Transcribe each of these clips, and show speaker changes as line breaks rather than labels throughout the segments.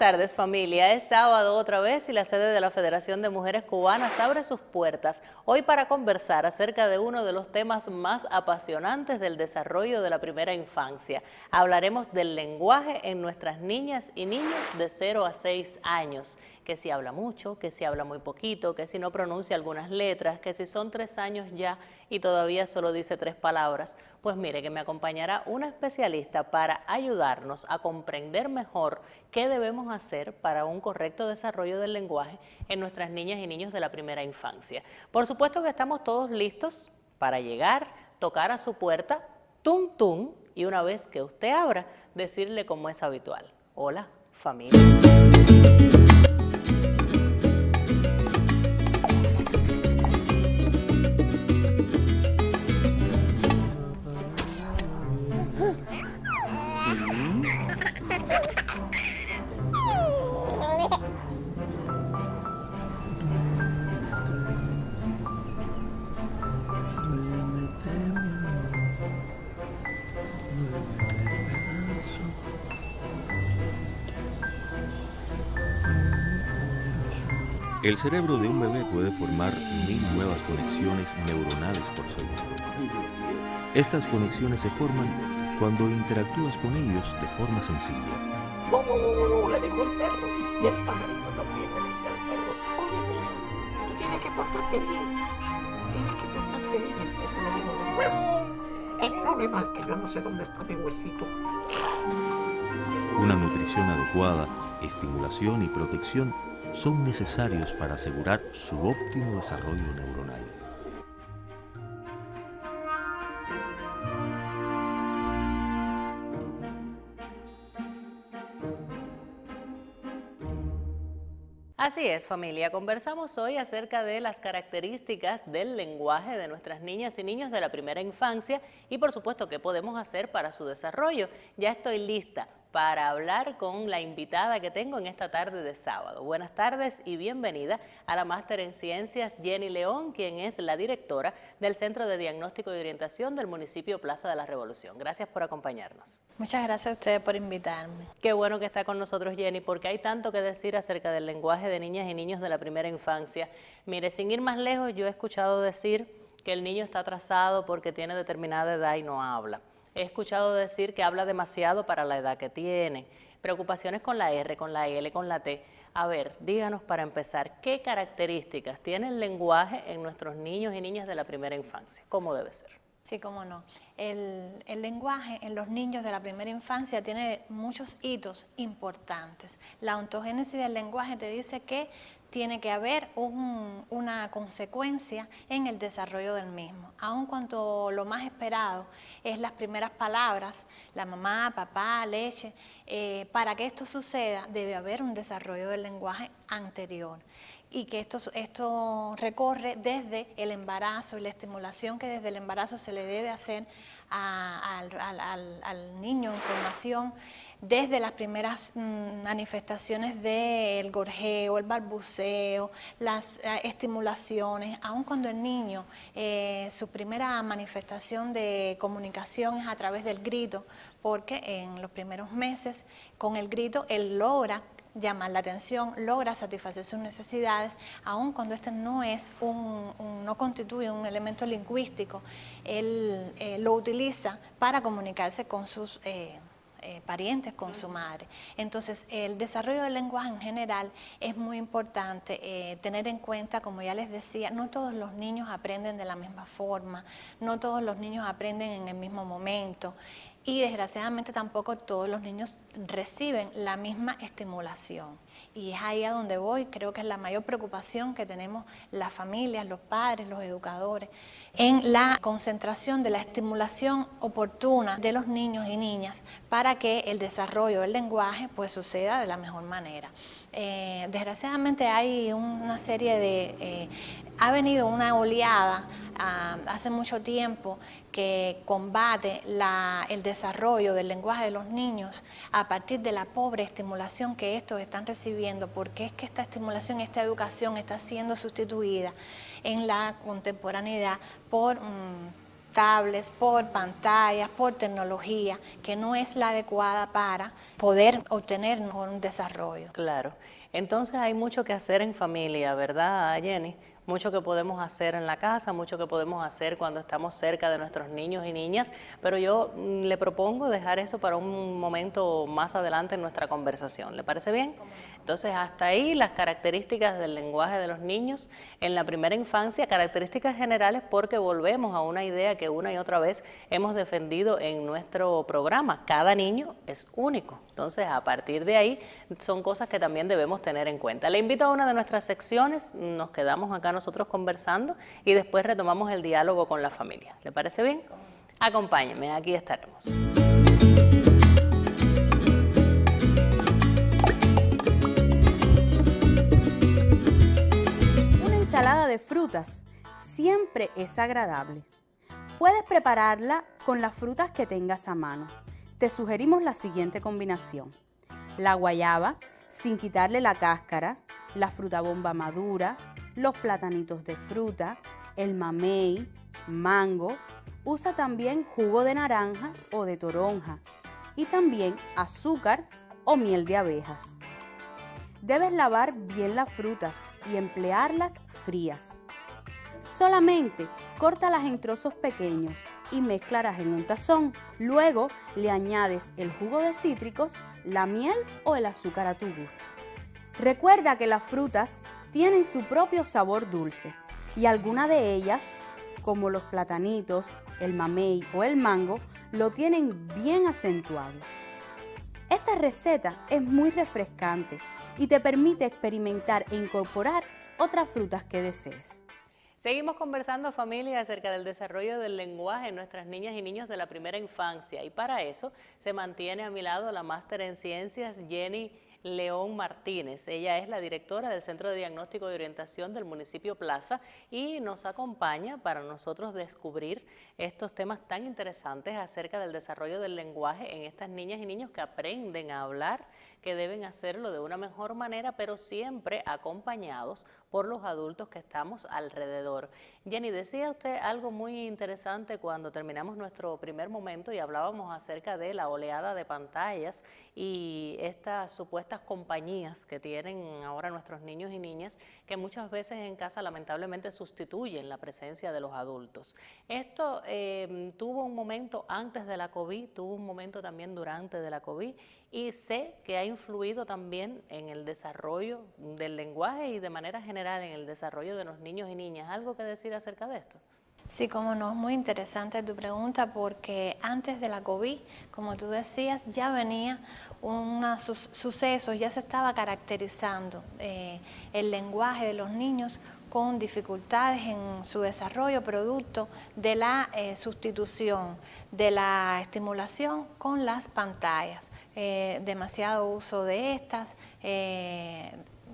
tardes, familia. Es sábado otra vez y la sede de la Federación de Mujeres Cubanas abre sus puertas hoy para conversar acerca de uno de los temas más apasionantes del desarrollo de la primera infancia. Hablaremos del lenguaje en nuestras niñas y niños de 0 a 6 años. Que si habla mucho, que si habla muy poquito, que si no pronuncia algunas letras, que si son 3 años ya y todavía solo dice 3 palabras. Pues mire, que me acompañará una especialista para ayudarnos a comprender mejor qué debemos hacer para un correcto desarrollo del lenguaje en nuestras niñas y niños de la primera infancia. Por supuesto que estamos todos listos para llegar, tocar a su puerta, tum tum, y una vez que usted abra, decirle como es habitual: hola, familia.
El cerebro de un bebé puede formar 1000 nuevas conexiones neuronales por segundo. Estas conexiones se forman cuando interactúas con ellos de forma sencilla.
¡Wow, wow, wow, wow! Le dijo el perro. Y el pajarito también le dice al perro: oye, mira, tú tienes que portarte bien. Tienes que portarte bien. El perro le dijo: ¡huevo! El problema es que yo no sé dónde está mi huesito.
Una nutrición adecuada, estimulación y protección son necesarios para asegurar su óptimo desarrollo neuronal.
Así es, familia. Conversamos hoy acerca de las características del lenguaje de nuestras niñas y niños de la primera infancia y, por supuesto, qué podemos hacer para su desarrollo. Ya estoy lista para hablar con la invitada que tengo en esta tarde de sábado. Buenas tardes y bienvenida a la Máster en Ciencias Jenny León, quien es la directora del Centro de Diagnóstico y Orientación del municipio Plaza de la Revolución. Gracias por acompañarnos.
Muchas gracias a ustedes por invitarme.
Qué bueno que está con nosotros Jenny, porque hay tanto que decir acerca del lenguaje de niñas y niños de la primera infancia. Mire, sin ir más lejos, yo he escuchado decir que el niño está atrasado porque tiene determinada edad y no habla. He escuchado decir que habla demasiado para la edad que tiene. Preocupaciones con la R, con la L, con la T. A ver, díganos para empezar, ¿qué características tiene el lenguaje en nuestros niños y niñas de la primera infancia? ¿Cómo debe ser?
Sí, cómo no. El lenguaje en los niños de la primera infancia tiene muchos hitos importantes. La ontogénesis del lenguaje te dice que tiene que haber una consecuencia en el desarrollo del mismo. Aun cuando lo más esperado es las primeras palabras, la mamá, papá, leche, para que esto suceda debe haber un desarrollo del lenguaje anterior. Y que esto recorre desde el embarazo y la estimulación que desde el embarazo se le debe hacer al niño en formación, desde las primeras manifestaciones del gorjeo, el balbuceo, las estimulaciones, aun cuando el niño, su primera manifestación de comunicación es a través del grito, porque en los primeros meses con el grito él logra llamar la atención, logra satisfacer sus necesidades, aun cuando este no es no constituye un elemento lingüístico, él lo utiliza para comunicarse con sus parientes, con su madre. Entonces, el desarrollo del lenguaje en general es muy importante tener en cuenta, como ya les decía, no todos los niños aprenden de la misma forma, no todos los niños aprenden en el mismo momento. Y desgraciadamente tampoco todos los niños reciben la misma estimulación. Y es ahí a donde voy, creo que es la mayor preocupación que tenemos las familias, los padres, los educadores, en la concentración de la estimulación oportuna de los niños y niñas para que el desarrollo del lenguaje pues suceda de la mejor manera. Desgraciadamente hay una serie de... ha venido una oleada hace mucho tiempo que combate el desarrollo del lenguaje de los niños a partir de la pobre estimulación que estos están recibiendo, porque es que esta estimulación, esta educación está siendo sustituida en la contemporaneidad por tablets, por pantallas, por tecnología, que no es la adecuada para poder obtener un desarrollo.
Claro. Entonces hay mucho que hacer en familia, ¿verdad, Jenny? Mucho que podemos hacer en la casa, mucho que podemos hacer cuando estamos cerca de nuestros niños y niñas, pero yo le propongo dejar eso para un momento más adelante en nuestra conversación. ¿Le parece bien? Entonces, hasta ahí las características del lenguaje de los niños en la primera infancia, características generales porque volvemos a una idea que una y otra vez hemos defendido en nuestro programa. Cada niño es único. Entonces, a partir de ahí, son cosas que también debemos tener en cuenta. Le invito a una de nuestras secciones, nos quedamos acá nosotros conversando y después retomamos el diálogo con la familia. ¿Le parece bien? Acompáñenme, aquí estaremos.
Una ensalada de frutas siempre es agradable. Puedes prepararla con las frutas que tengas a mano. Te sugerimos la siguiente combinación: la guayaba, sin quitarle la cáscara, la fruta bomba madura, los platanitos de fruta, el mamey, mango. Usa también jugo de naranja o de toronja y también azúcar o miel de abejas. Debes lavar bien las frutas y emplearlas frías. Solamente córtalas en trozos pequeños y mézclalas en un tazón. Luego le añades el jugo de cítricos, la miel o el azúcar a tu gusto. Recuerda que las frutas tienen su propio sabor dulce y algunas de ellas, como los platanitos, el mamey o el mango, lo tienen bien acentuado. Esta receta es muy refrescante y te permite experimentar e incorporar otras frutas que desees.
Seguimos conversando, familia, acerca del desarrollo del lenguaje en nuestras niñas y niños de la primera infancia, y para eso se mantiene a mi lado la máster en ciencias Jenny León Martínez. Ella es la directora del Centro de Diagnóstico y Orientación del municipio Plaza y nos acompaña para nosotros descubrir estos temas tan interesantes acerca del desarrollo del lenguaje en estas niñas y niños que aprenden a hablar, que deben hacerlo de una mejor manera, pero siempre acompañados por los adultos que estamos alrededor. Jenny, decía usted algo muy interesante cuando terminamos nuestro primer momento y hablábamos acerca de la oleada de pantallas y estas supuestas compañías que tienen ahora nuestros niños y niñas, que muchas veces en casa lamentablemente sustituyen la presencia de los adultos. Esto tuvo un momento antes de la COVID, tuvo un momento también durante de la COVID, y sé que ha influido también en el desarrollo del lenguaje y de manera general en el desarrollo de los niños y niñas. ¿Algo que decir acerca de esto?
Sí, cómo no, es muy interesante tu pregunta porque antes de la COVID, como tú decías, ya venía unos sucesos, ya se estaba caracterizando el lenguaje de los niños con dificultades en su desarrollo producto de la sustitución de la estimulación con las pantallas. Demasiado uso de estas,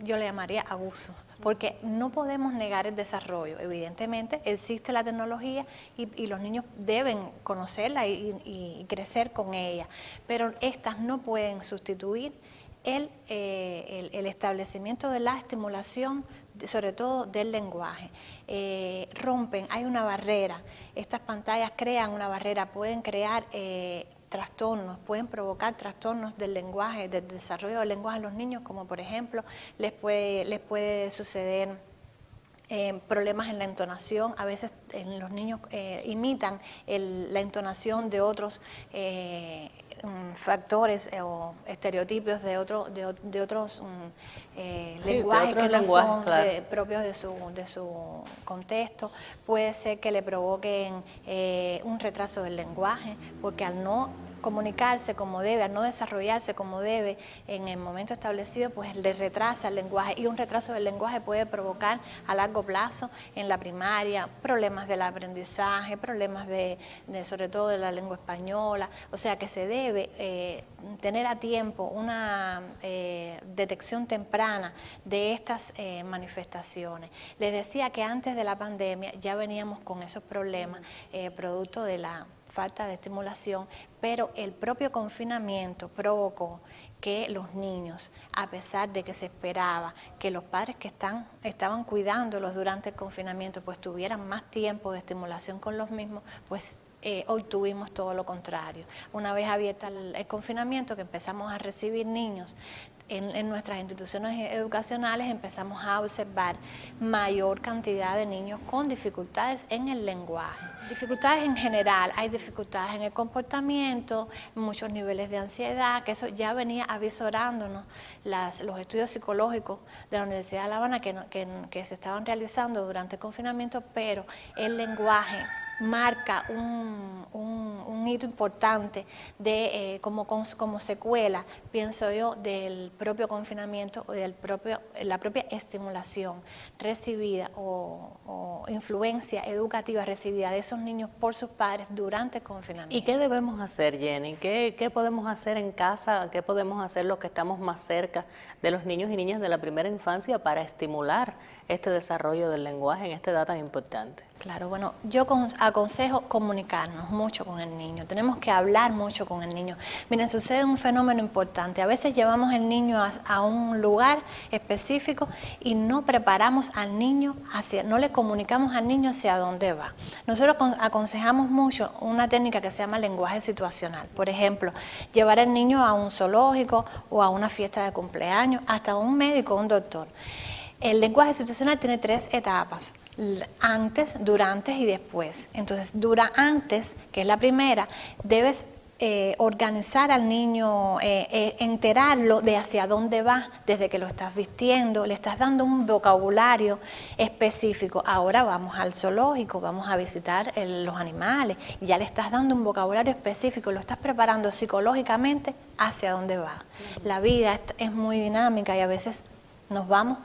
yo le llamaría abuso, porque no podemos negar el desarrollo. Evidentemente existe la tecnología y los niños deben conocerla y crecer con ella, pero estas no pueden sustituir el establecimiento de la estimulación, sobre todo del lenguaje. Rompen, hay una barrera, estas pantallas crean una barrera, pueden crear trastornos, pueden provocar trastornos del lenguaje, del desarrollo del lenguaje en los niños, como por ejemplo les puede suceder problemas en la entonación. A veces los niños imitan la entonación de otros factores o estereotipos de otros lenguajes que no son propios de su contexto. Puede ser que le provoquen un retraso del lenguaje, porque al no comunicarse como debe, al no desarrollarse como debe en el momento establecido, pues le retrasa el lenguaje, y un retraso del lenguaje puede provocar a largo plazo en la primaria problemas del aprendizaje, problemas sobre todo de la lengua española. O sea que se debe tener a tiempo una detección temprana de estas manifestaciones. Les decía que antes de la pandemia ya veníamos con esos problemas producto de la falta de estimulación, pero el propio confinamiento provocó que los niños, a pesar de que se esperaba que los padres que estaban cuidándolos durante el confinamiento pues tuvieran más tiempo de estimulación con los mismos, pues hoy tuvimos todo lo contrario. Una vez abierta el confinamiento, que empezamos a recibir niños en nuestras instituciones educacionales, empezamos a observar mayor cantidad de niños con dificultades en el lenguaje. Dificultades en general, hay dificultades en el comportamiento, muchos niveles de ansiedad, que eso ya venía avisorándonos los estudios psicológicos de la Universidad de La Habana que se estaban realizando durante el confinamiento, pero el lenguaje marca un hito importante de como secuela, pienso yo, del propio confinamiento o la propia estimulación recibida o influencia educativa recibida de esos niños por sus padres durante el confinamiento.
¿Y qué debemos hacer, Jenny? ¿Qué podemos hacer en casa? ¿Qué podemos hacer los que estamos más cerca de los niños y niñas de la primera infancia para estimular este desarrollo del lenguaje en esta edad tan importante?
Claro, bueno, yo aconsejo comunicarnos mucho con el niño, tenemos que hablar mucho con el niño. Miren, sucede un fenómeno importante, a veces llevamos el niño a un lugar específico y no preparamos al niño, no le comunicamos al niño hacia dónde va. Nosotros aconsejamos mucho una técnica que se llama lenguaje situacional. Por ejemplo, llevar al niño a un zoológico o a una fiesta de cumpleaños, hasta un médico o un doctor. El lenguaje situacional tiene 3 etapas: antes, durante y después. Entonces, antes, que es la primera, debes organizar al niño, enterarlo de hacia dónde va, desde que lo estás vistiendo, le estás dando un vocabulario específico. Ahora vamos al zoológico, vamos a visitar los animales, y ya le estás dando un vocabulario específico, lo estás preparando psicológicamente hacia dónde va. La vida es muy dinámica y a veces nos vamos,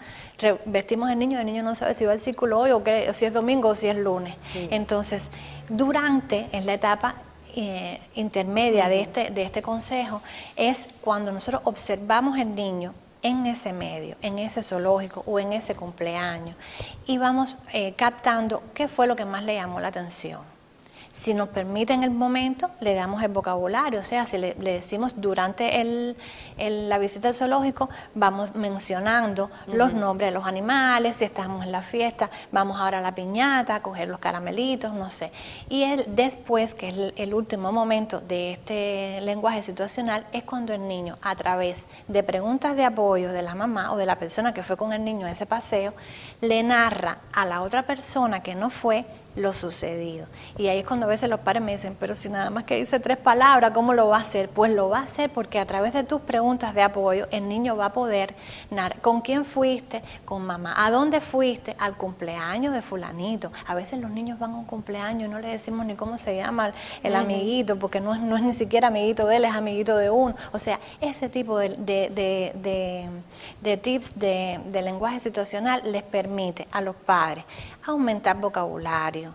vestimos el niño no sabe si va al círculo hoy o si es domingo o si es lunes. Sí. Entonces, durante, en la etapa intermedia de este consejo, es cuando nosotros observamos el niño en ese medio, en ese zoológico o en ese cumpleaños, y vamos captando qué fue lo que más le llamó la atención. Si nos permite en el momento, le damos el vocabulario, o sea, si le decimos durante la visita al zoológico, vamos mencionando los nombres de los animales, si estamos en la fiesta, vamos ahora a la piñata, a coger los caramelitos, no sé. Y después, que es el último momento de este lenguaje situacional, es cuando el niño, a través de preguntas de apoyo de la mamá o de la persona que fue con el niño a ese paseo, le narra a la otra persona que no fue lo sucedido. Y ahí es cuando a veces los padres me dicen, pero si nada más que dice 3 palabras, ¿cómo lo va a hacer? Pues lo va a hacer porque a través de tus preguntas de apoyo, el niño va a poder narrar. ¿Con quién fuiste? Con mamá. ¿A dónde fuiste? Al cumpleaños de fulanito. A veces los niños van a un cumpleaños y no le decimos ni cómo se llama el amiguito, porque no es ni siquiera amiguito de él, es amiguito de uno. O sea, ese tipo de tips de lenguaje situacional les permite a los padres aumentar vocabulario,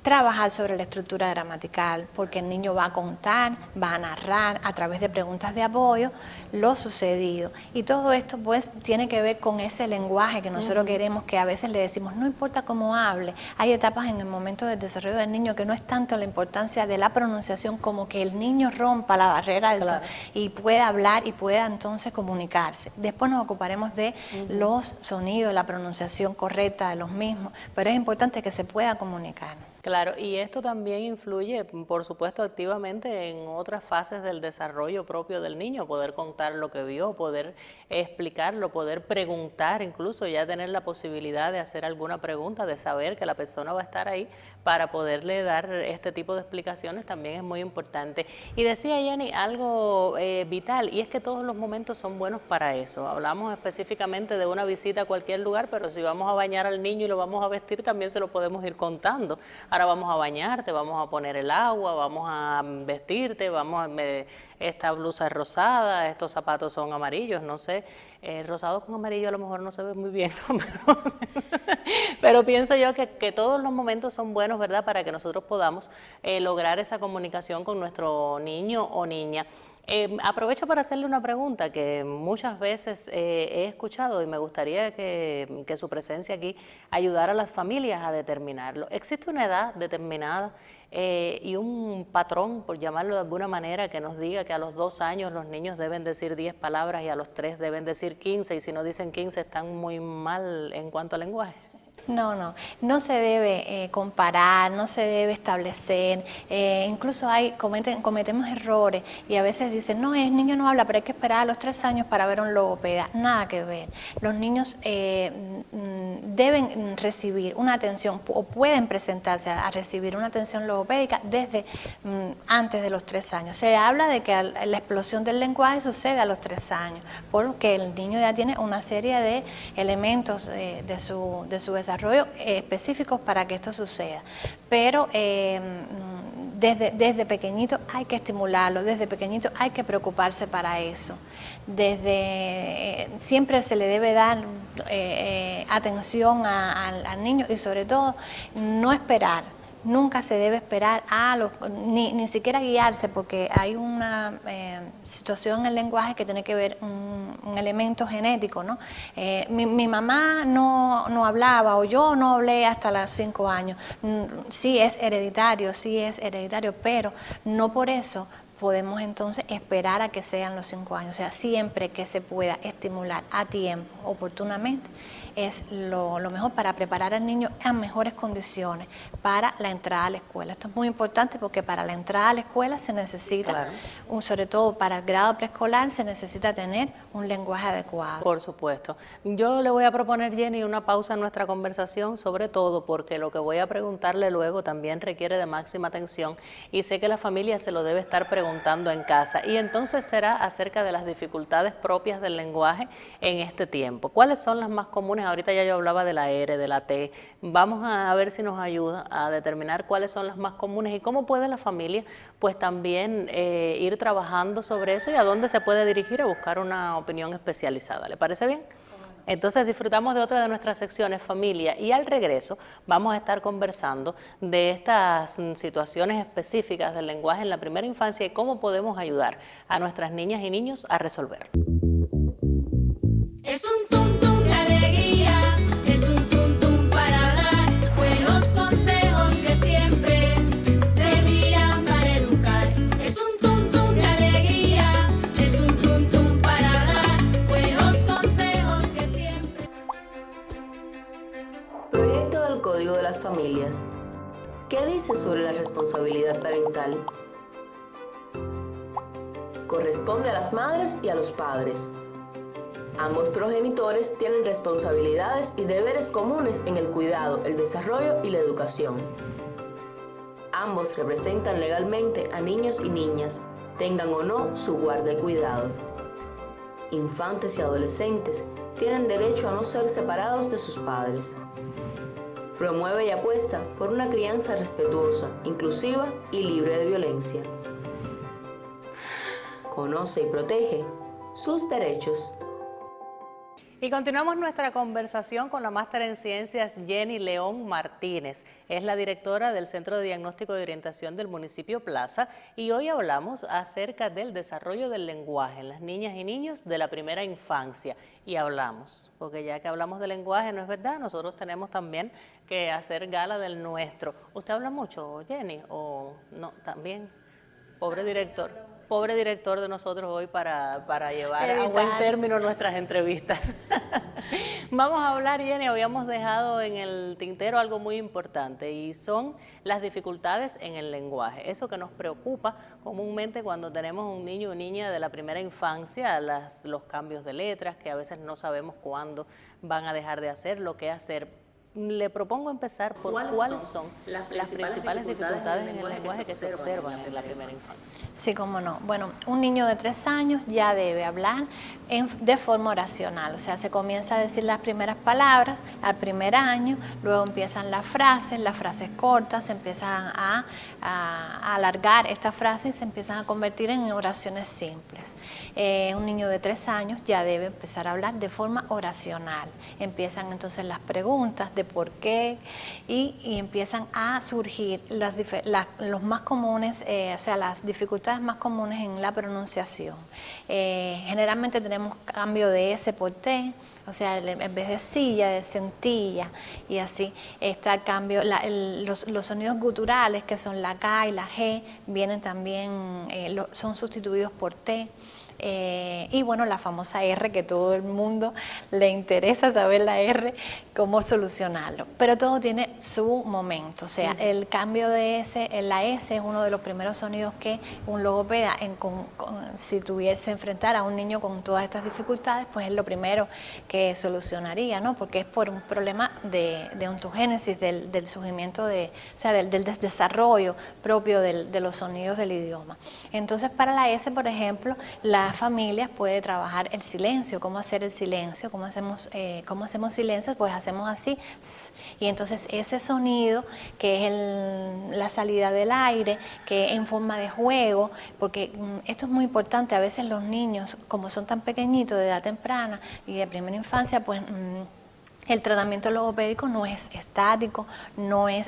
trabajar sobre la estructura gramatical, porque el niño va a contar, va a narrar a través de preguntas de apoyo lo sucedido. Y todo esto pues tiene que ver con ese lenguaje que nosotros queremos, que a veces le decimos, no importa cómo hable. Hay etapas en el momento del desarrollo del niño que no es tanto la importancia de la pronunciación como que el niño rompa la barrera y pueda hablar y pueda entonces comunicarse. Después nos ocuparemos de los sonidos, la pronunciación correcta de los mismos, pero es importante que se pueda comunicar.
Claro, y esto también influye, por supuesto, activamente en otras fases del desarrollo propio del niño, poder contar lo que vio, poder explicarlo, poder preguntar, incluso ya tener la posibilidad de hacer alguna pregunta, de saber que la persona va a estar ahí para poderle dar este tipo de explicaciones, también es muy importante. Y decía Jenny algo vital, y es que todos los momentos son buenos para eso. Hablamos específicamente de una visita a cualquier lugar, pero si vamos a bañar al niño y lo vamos a vestir, también se lo podemos ir contando. Ahora vamos a bañarte, vamos a poner el agua, vamos a vestirte, esta blusa es rosada, estos zapatos son amarillos, no sé, rosado con amarillo a lo mejor no se ve muy bien, ¿no? pero pienso yo que todos los momentos son buenos, ¿verdad?, para que nosotros podamos lograr esa comunicación con nuestro niño o niña. Aprovecho para hacerle una pregunta que muchas veces he escuchado y me gustaría que su presencia aquí ayudara a las familias a determinarlo. ¿Existe una edad determinada y un patrón, por llamarlo de alguna manera, que nos diga que a los 2 años los niños deben decir 10 palabras y a los 3 deben decir 15 y si no dicen 15 están muy mal en cuanto al lenguaje?
No se debe comparar, no se debe establecer, incluso cometemos errores y a veces dicen, no, el niño no habla, pero hay que esperar a los 3 años para ver un logopeda. Nada que ver. Los niños deben recibir una atención o pueden presentarse a recibir una atención logopédica desde antes de los 3 años. Se habla de que la explosión del lenguaje sucede a los 3 años, porque el niño ya tiene una serie de elementos de su desarrollo específicos para que esto suceda. Pero desde pequeñito hay que estimularlo, desde pequeñito hay que preocuparse para eso. Siempre se le debe dar atención al niño y sobre todo no esperar. Nunca se debe esperar ni siquiera guiarse, porque hay una situación en el lenguaje que tiene que ver un elemento genético, ¿no? Mi mamá no hablaba o yo no hablé hasta los 5 años. Sí es hereditario, pero no por eso podemos entonces esperar a que sean los 5 años. O sea, siempre que se pueda estimular a tiempo, oportunamente, es lo mejor para preparar al niño en mejores condiciones para la entrada a la escuela. Esto es muy importante porque para la entrada a la escuela se necesita, claro, sobre todo para el grado preescolar, se necesita tener un lenguaje adecuado.
Por supuesto. Yo le voy a proponer, Jenny, una pausa en nuestra conversación, sobre todo porque lo que voy a preguntarle luego también requiere de máxima atención y sé que la familia se lo debe estar preguntando en casa. Y entonces será acerca de las dificultades propias del lenguaje en este tiempo. ¿Cuáles son las más comunes? Ahorita ya yo hablaba de la R, de la T. Vamos a ver si nos ayuda a determinar cuáles son las más comunes y cómo puede la familia pues también ir trabajando sobre eso y a dónde se puede dirigir a buscar una opinión especializada. ¿Le parece bien? Entonces disfrutamos de otra de nuestras secciones, familia, y al regreso vamos a estar conversando de estas situaciones específicas del lenguaje en la primera infancia y cómo podemos ayudar a nuestras niñas y niños a resolver.
Es un tum tum de alegría, es un tum tum para dar buenos consejos que siempre servirán para educar. Es un tum tum de alegría, es un tum tum para dar buenos consejos que siempre.
Proyecto del Código de las Familias. ¿Qué dice sobre la responsabilidad parental? Corresponde a las madres y a los padres. Ambos progenitores tienen responsabilidades y deberes comunes en el cuidado, el desarrollo y la educación. Ambos representan legalmente a niños y niñas, tengan o no su guarda y cuidado. Infantes y adolescentes tienen derecho a no ser separados de sus padres. Promueve y apuesta por una crianza respetuosa, inclusiva y libre de violencia. Conoce y protege sus derechos.
Y continuamos nuestra conversación con la máster en ciencias Jenny León Martínez. Es la directora del Centro de Diagnóstico y Orientación del municipio Plaza y hoy hablamos acerca del desarrollo del lenguaje en las niñas y niños de la primera infancia. Y hablamos, porque ya que hablamos de lenguaje, ¿no es verdad? Nosotros tenemos también que hacer gala del nuestro. ¿Usted habla mucho, Jenny? ¿O no? También. Pobre director de nosotros hoy para llevar a buen término nuestras entrevistas. Vamos a hablar, Jenny, habíamos dejado en el tintero algo muy importante y son las dificultades en el lenguaje. Eso que nos preocupa comúnmente cuando tenemos un niño o niña de la primera infancia, los cambios de letras que a veces no sabemos cuándo van a dejar de hacer, lo que hacer. Le propongo empezar por cuáles son las principales dificultades en el lenguaje que se observan en la primera infancia.
Sí, cómo no. Bueno, un niño de 3 años ya debe hablar de forma oracional, o sea, se comienza a decir las primeras palabras al primer año, luego empiezan las frases cortas, se empiezan a alargar estas frases y se empiezan a convertir en oraciones simples. Un niño de 3 años ya debe empezar a hablar de forma oracional. Empiezan entonces las preguntas de por qué, y empiezan a surgir los más comunes, o sea, las dificultades más comunes en la pronunciación. Generalmente tenemos cambio de S por T, o sea, en vez de silla, de centilla, y así está el cambio. Los sonidos guturales, que son la K y la G, vienen también, son sustituidos por T. Y bueno, la famosa R, que todo el mundo le interesa saber la R, cómo solucionarlo. Pero todo tiene su momento, o sea, el cambio de S, la S es uno de los primeros sonidos que un logopeda, si tuviese enfrentar a un niño con todas estas dificultades, pues es lo primero que solucionaría, ¿no? Porque es por un problema de ontogénesis, del surgimiento o sea, del desarrollo propio de los sonidos del idioma. Entonces, para la S, por ejemplo, las familias pueden trabajar el silencio, cómo hacer el silencio, cómo hacemos silencio, pues hacemos así, y entonces ese sonido que es la salida del aire, que en forma de juego, porque esto es muy importante, a veces los niños, como son tan pequeñitos de edad temprana y de primera infancia, pues el tratamiento logopédico no es estático,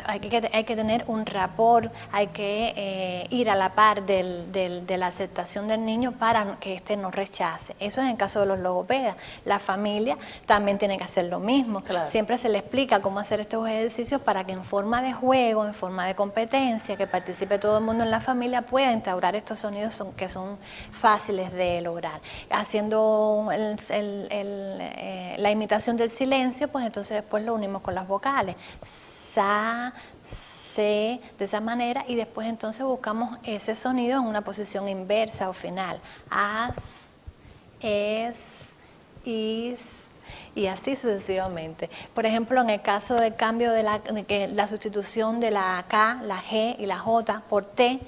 hay que tener un rapport, hay que ir a la par de la aceptación del niño para que éste no rechace. Eso es en caso de los logopedas. La familia también tiene que hacer lo mismo.
Claro.
Siempre se le explica cómo hacer estos ejercicios para que en forma de juego, en forma de competencia, que participe todo el mundo en la familia, pueda instaurar estos sonidos que son fáciles de lograr. Haciendo la imitación del silencio, pues entonces después lo unimos con las vocales, sa, se, de esa manera, y después entonces buscamos ese sonido en una posición inversa o final, as, es, is, y así sucesivamente. Por ejemplo, en el caso del cambio de la sustitución de la K, la G y la J por T,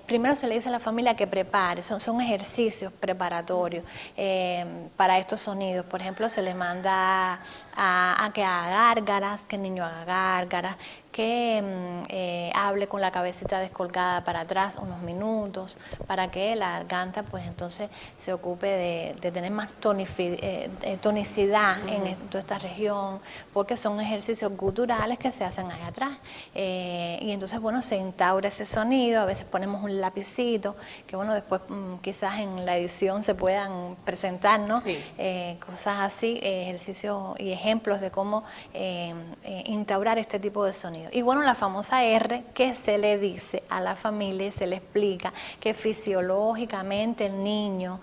primero se le dice a la familia que prepare, son ejercicios preparatorios para estos sonidos. Por ejemplo, se les manda a que haga gárgaras, que el niño haga gárgaras, que hable con la cabecita descolgada para atrás unos minutos, para que la garganta pues entonces se ocupe de tener más tonicidad en toda esta región, porque son ejercicios guturales que se hacen ahí atrás. Y entonces, bueno, se instaura ese sonido, a veces ponemos un lapicito, que bueno, después quizás en la edición se puedan presentar, ¿no?
Sí.
Cosas así, ejercicios y ejemplos de cómo instaurar este tipo de sonido. Y bueno, la famosa R, que se le dice a la familia y se le explica que fisiológicamente el niño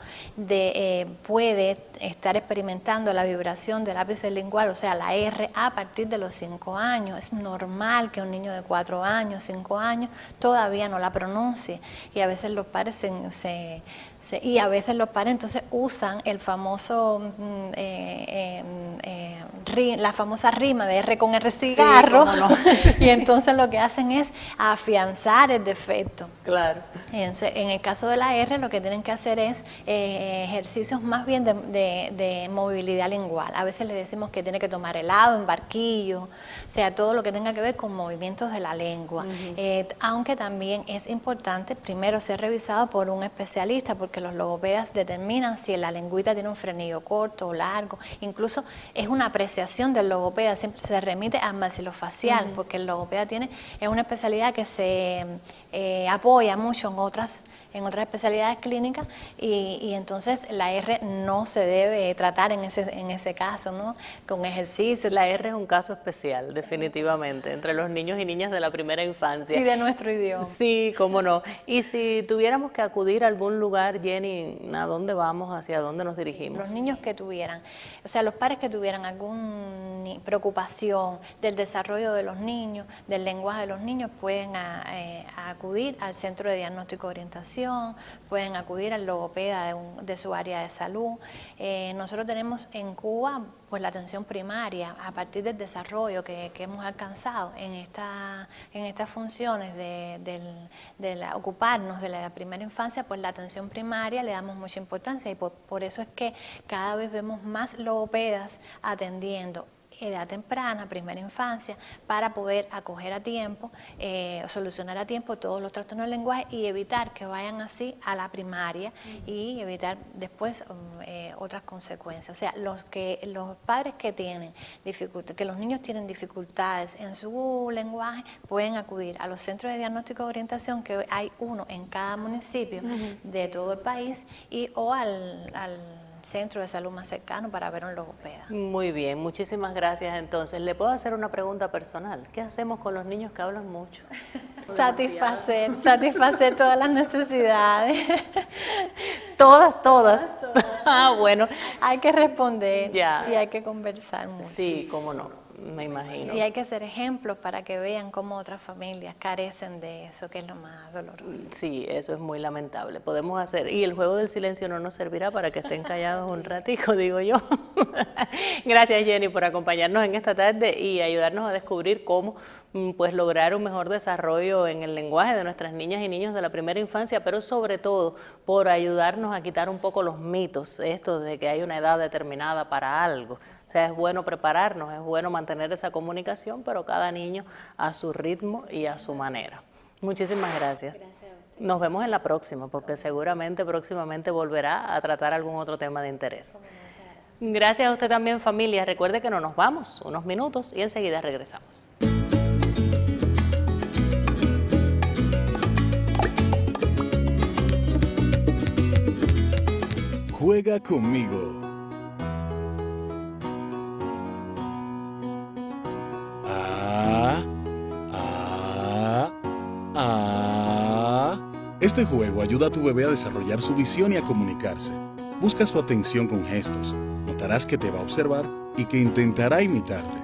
puede estar experimentando la vibración del ápice lingual, o sea, la R, a partir de los 5 años. Es normal que un niño de 4 años, 5 años, todavía no la pronuncie, y a veces los padres entonces usan el famoso la famosa rima de R con R cigarro,
sí, cómo no.
Y entonces lo que hacen es afianzar el defecto.
Claro.
En el caso de la R, lo que tienen que hacer es ejercicios más bien de movilidad lingual. A veces le decimos que tiene que tomar helado en barquillo, o sea, todo lo que tenga que ver con movimientos de la lengua. Aunque también es importante primero ser revisado por un especialista, porque los logopedas determinan si la lengüita tiene un frenillo corto o largo. Incluso es una apreciación del logopeda, siempre se remite al maxilofacial, porque el logopeda es una especialidad que se apoya mucho en otras especialidades clínicas, y entonces la R no se debe tratar en ese caso, ¿no? Con ejercicios.
La R es un caso especial, definitivamente, entre los niños y niñas de la primera infancia.
Y de nuestro idioma.
Sí, cómo no. Y si tuviéramos que acudir a algún lugar, Jenny, ¿a dónde vamos? ¿Hacia dónde nos dirigimos?
Los niños que tuvieran, o sea, los padres que tuvieran alguna preocupación del desarrollo de los niños, del lenguaje de los niños, pueden acudir al Centro de Diagnóstico y Orientación, pueden acudir al logopeda de su área de salud. Nosotros tenemos en Cuba pues la atención primaria, a partir del desarrollo que hemos alcanzado en estas funciones de ocuparnos de la primera infancia, pues la atención primaria le damos mucha importancia, y por eso es que cada vez vemos más logopedas atendiendo edad temprana, primera infancia, para poder acoger a tiempo, solucionar a tiempo todos los trastornos del lenguaje y evitar que vayan así a la primaria y evitar después otras consecuencias. O sea, los padres que tienen dificultades, que los niños tienen dificultades en su lenguaje, pueden acudir a los centros de diagnóstico de orientación, que hay uno en cada municipio de todo el país, o al centro de salud más cercano para ver un logopeda.
Muy bien, muchísimas gracias. Entonces, ¿le puedo hacer una pregunta personal? ¿Qué hacemos con los niños que hablan mucho?
Satisfacer todas las necesidades.
Todas. Ah, bueno.
Hay que responder
Ya.
y hay que conversar mucho.
Sí, cómo no, me imagino.
Y hay que ser ejemplos para que vean cómo otras familias carecen de eso, que es lo más doloroso.
Sí, eso es muy lamentable. Podemos hacer, y el juego del silencio no nos servirá para que estén callados un ratico, digo yo. Gracias, Jenny, por acompañarnos en esta tarde y ayudarnos a descubrir cómo pues lograr un mejor desarrollo en el lenguaje de nuestras niñas y niños de la primera infancia, pero sobre todo por ayudarnos a quitar un poco los mitos, esto de que hay una edad determinada para algo. O sea, es bueno prepararnos, es bueno mantener esa comunicación, pero cada niño a su ritmo y a su manera. Muchísimas gracias. Nos vemos en la próxima, porque seguramente próximamente volverá a tratar algún otro tema de interés. Gracias a usted también, familia. Recuerde que no nos vamos unos minutos y enseguida regresamos.
Juega conmigo. Este juego ayuda a tu bebé a desarrollar su visión y a comunicarse. Busca su atención con gestos. Notarás que te va a observar y que intentará imitarte.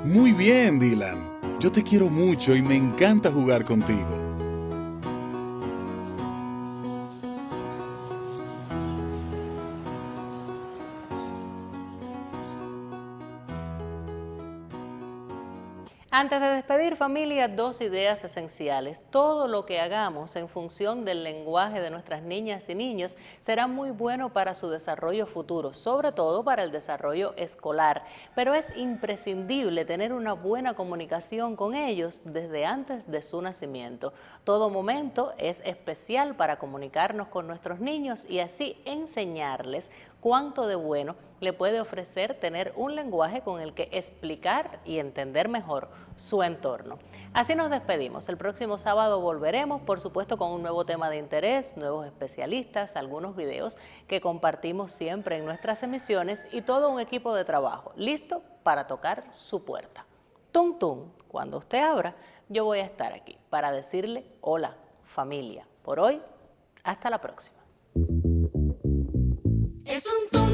Muy bien, Dylan. Yo te quiero mucho y me encanta jugar contigo.
Antes de despedir, familia, dos ideas esenciales. Todo lo que hagamos en función del lenguaje de nuestras niñas y niños será muy bueno para su desarrollo futuro, sobre todo para el desarrollo escolar. Pero es imprescindible tener una buena comunicación con ellos desde antes de su nacimiento. Todo momento es especial para comunicarnos con nuestros niños y así enseñarles cuánto de bueno le puede ofrecer tener un lenguaje con el que explicar y entender mejor su entorno. Así nos despedimos. El próximo sábado volveremos, por supuesto, con un nuevo tema de interés, nuevos especialistas, algunos videos que compartimos siempre en nuestras emisiones y todo un equipo de trabajo listo para tocar su puerta. Tum tum, cuando usted abra, yo voy a estar aquí para decirle hola, familia. Por hoy, hasta la próxima.
Es un